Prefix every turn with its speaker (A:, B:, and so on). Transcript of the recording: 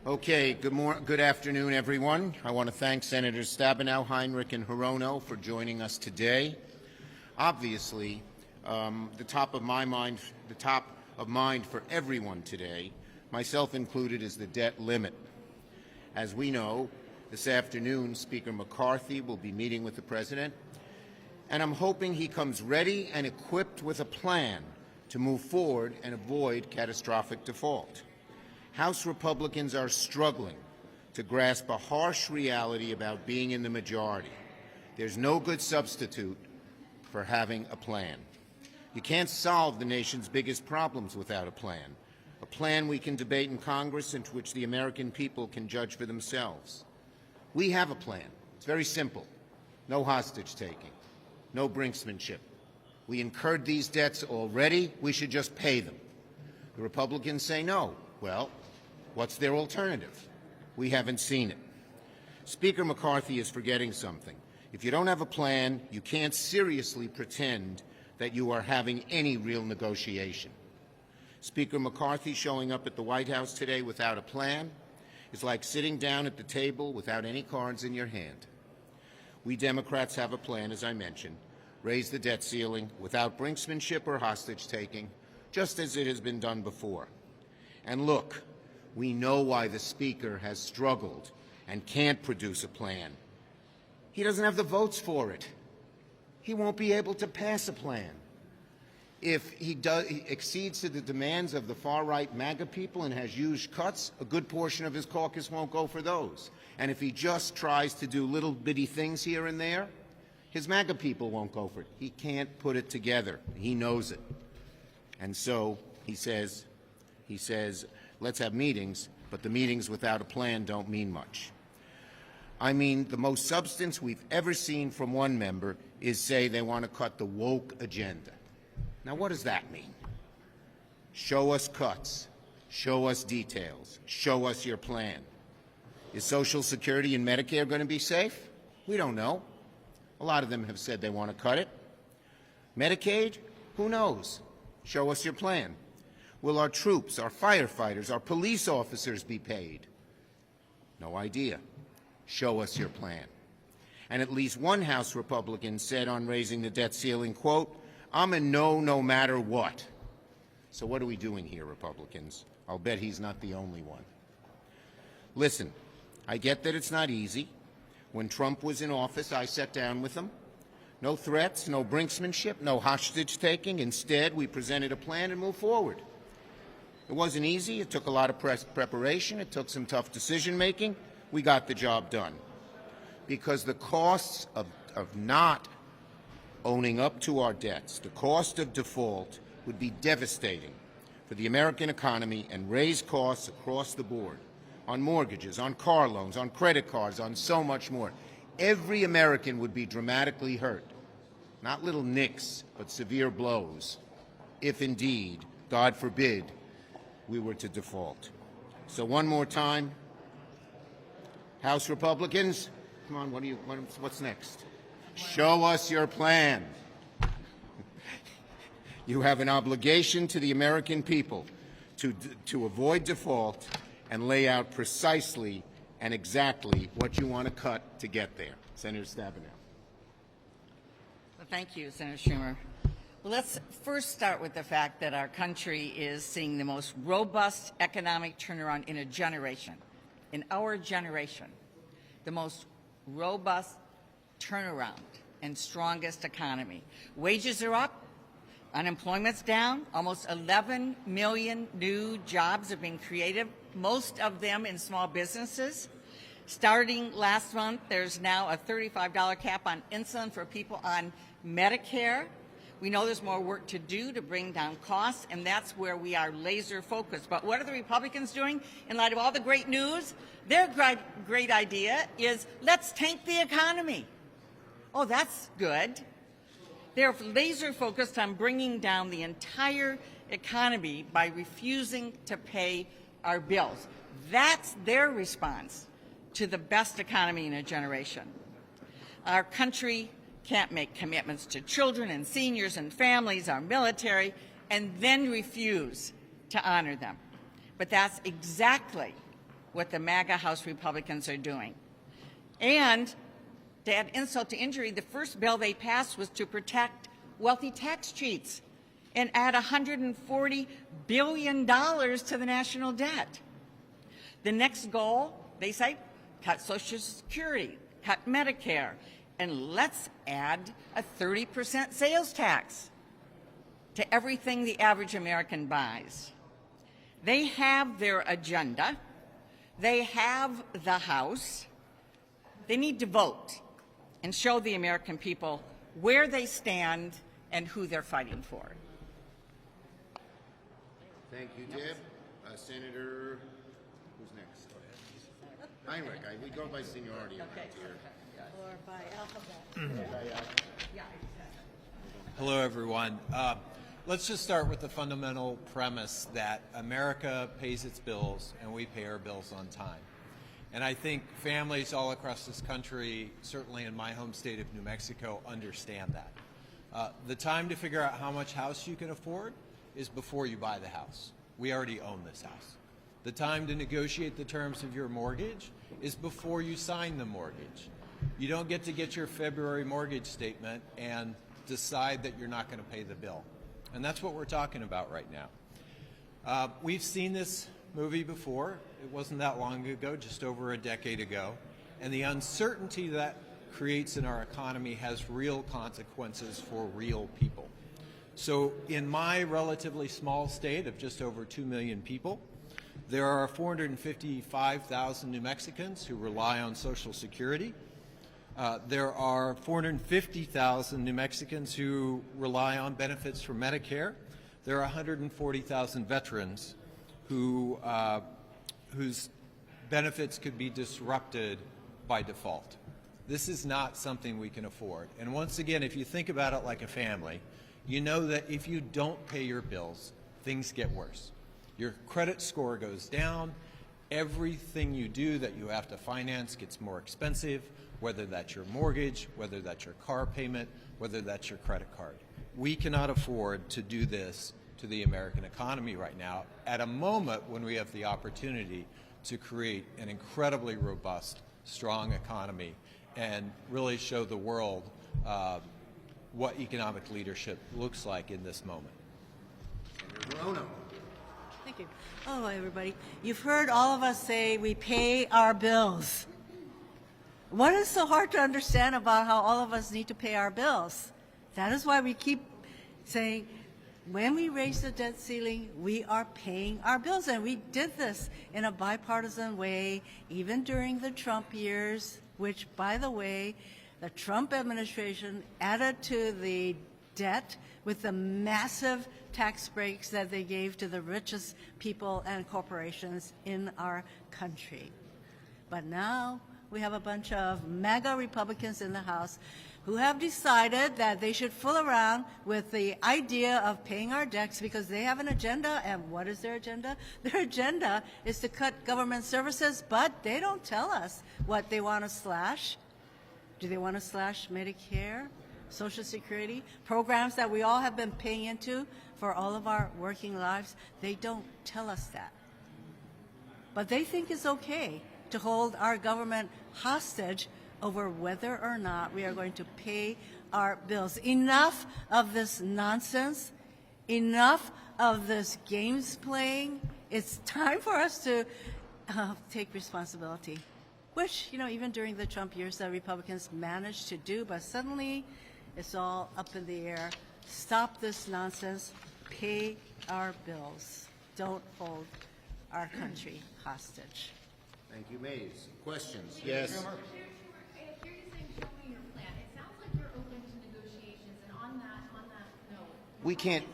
A: Okay, good afternoon, everyone. I want to thank Senators Stabenow, Heinrich, and Hirono for joining us today. Obviously, the top of mind for everyone today, myself included, is the debt limit. As we know, this afternoon, Speaker McCarthy will be meeting with the President, and I'm hoping he comes ready and equipped with a plan to move forward and avoid catastrophic default. House Republicans are struggling to grasp a harsh reality about being in the majority. There's no good substitute for having a plan. You can't solve the nation's biggest problems without a plan we can debate in Congress and which the American people can judge for themselves. We have a plan. It's very simple. No hostage-taking, no brinksmanship. We incurred these debts already. We should just pay them. The Republicans say no. Well, what's their alternative? We haven't seen it. Speaker McCarthy is forgetting something. If you don't have a plan, you can't seriously pretend that you are having any real negotiation. Speaker McCarthy showing up at the White House today without a plan is like sitting down at the table without any cards in your hand. We Democrats have a plan, as I mentioned, raise the debt ceiling without brinksmanship or hostage-taking, just as it has been done before. And look, we know why the Speaker has struggled and can't produce a plan. He doesn't have the votes for it. He won't be able to pass a plan. If he exceeds to the demands of the far-right MAGA people and has huge cuts, a good portion of his caucus won't go for those. And if he just tries to do little bitty things here and there, his MAGA people won't go for it. He can't put it together. He knows it. And so he says, let's have meetings, but the meetings without a plan don't mean much. I mean, the most substance we've ever seen from one member is say they want to cut the woke agenda. Now, what does that mean? Show us cuts. Show us details. Show us your plan. Is Social Security and Medicare going to be safe? We don't know. A lot of them have said they want to cut it. Medicaid? Who knows? Show us your plan. Will our troops, our firefighters, our police officers be paid? No idea. Show us your plan. And at least one House Republican said on raising the debt ceiling, quote, "I'm a no matter what." So what are we doing here, Republicans? I'll bet he's not the only one. Listen, I get that it's not easy. When Trump was in office, I sat down with him. No threats, no brinksmanship, no hostage-taking. Instead, we presented a plan and moved forward. It wasn't easy. It took a lot of preparation. It took some tough decision-making. We got the job done. Because the costs of not owning up to our debts, the cost of default, would be devastating for the American economy and raise costs across the board, on mortgages, on car loans, on credit cards, on so much more. Every American would be dramatically hurt. Not little nicks, but severe blows, if indeed, God forbid, we were to default. So one more time, House Republicans, come on, what's next? Show us your plan. You have an obligation to the American people to avoid default and lay out precisely and exactly what you want to cut to get there. Senator Stabenow.
B: Well, thank you, Senator Schumer. Well, let's first start with the fact that our country is seeing the most robust economic turnaround in a generation. In our generation, the most robust turnaround and strongest economy. Wages are up, unemployment's down, almost 11 million new jobs have been created, most of them in small businesses. Starting last month, there's now a $35 cap on insulin for people on Medicare. We know there's more work to do to bring down costs, and that's where we are laser focused. But what are the Republicans doing in light of all the great news? Their great idea is, let's tank the economy. Oh, that's good. They're laser focused on bringing down the entire economy by refusing to pay our bills. That's their response to the best economy in a generation. Our country can't make commitments to children and seniors and families, our military, and then refuse to honor them. But that's exactly what the MAGA House Republicans are doing. And to add insult to injury, the first bill they passed was to protect wealthy tax cheats and add $140 billion to the national debt. The next goal, they say, cut Social Security, cut Medicare, and let's add a 30% sales tax to everything the average American buys. They have their agenda. They have the House. They need to vote and show the American people where they stand and who they're fighting for.
A: Thank you, Deb. Senator, who's next? Heinrich. We go by seniority around here.
C: Or by alphabet.
D: Hello, everyone. Let's just start with the fundamental premise that America pays its bills and we pay our bills on time. And I think families all across this country, certainly in my home state of New Mexico, understand that. The time to figure out how much house you can afford is before you buy the house. We already own this house. The time to negotiate the terms of your mortgage is before you sign the mortgage. You don't get to get your February mortgage statement and decide that you're not going to pay the bill. And that's what we're talking about right now. We've seen this movie before. It wasn't that long ago, just over a decade ago. And the uncertainty that creates in our economy has real consequences for real people. So in my relatively small state of just over 2 million people, there are 455,000 New Mexicans who rely on Social Security. There are 450,000 New Mexicans who rely on benefits from Medicare. There are 140,000 veterans whose benefits could be disrupted by default. This is not something we can afford. And once again, if you think about it like a family, you know that if you don't pay your bills, things get worse. Your credit score goes down. Everything you do that you have to finance gets more expensive, whether that's your mortgage, whether that's your car payment, whether that's your credit card. We cannot afford to do this to the American economy right now at a moment when we have the opportunity to create an incredibly robust, strong economy and really show the world what economic leadership looks like in this moment.
A: Senator
C: Thank you. Hello, everybody. You've heard all of us say we pay our bills. What is so hard to understand about how all of us need to pay our bills? That is why we keep saying, when we raise the debt ceiling, we are paying our bills. And we did this in a bipartisan way, even during the Trump years, which, by the way, the Trump administration added to the debt with the massive tax breaks that they gave to the richest people and corporations in our country. But now we have a bunch of MAGA Republicans in the House who have decided that they should fool around with the idea of paying our debts because they have an agenda. And what is their agenda? Their agenda is to cut government services, but they don't tell us what they want to slash. Do they want to slash Medicare, Social Security, programs that we all have been paying into for all of our working lives? They don't tell us that. But they think it's okay to hold our government hostage over whether or not we are going to pay our bills. Enough of this nonsense. Enough of this games playing. It's time for us to take responsibility, which, you know, even during the Trump years, the Republicans managed to do, but suddenly it's all up in the air. Stop this nonsense. Pay our bills. Don't hold our country hostage.
A: Thank you, Mays. Questions? Yes.
E: Chair Schumer, I hear you saying show me your plan. It sounds like you're open to negotiations, and on that note,
A: We can't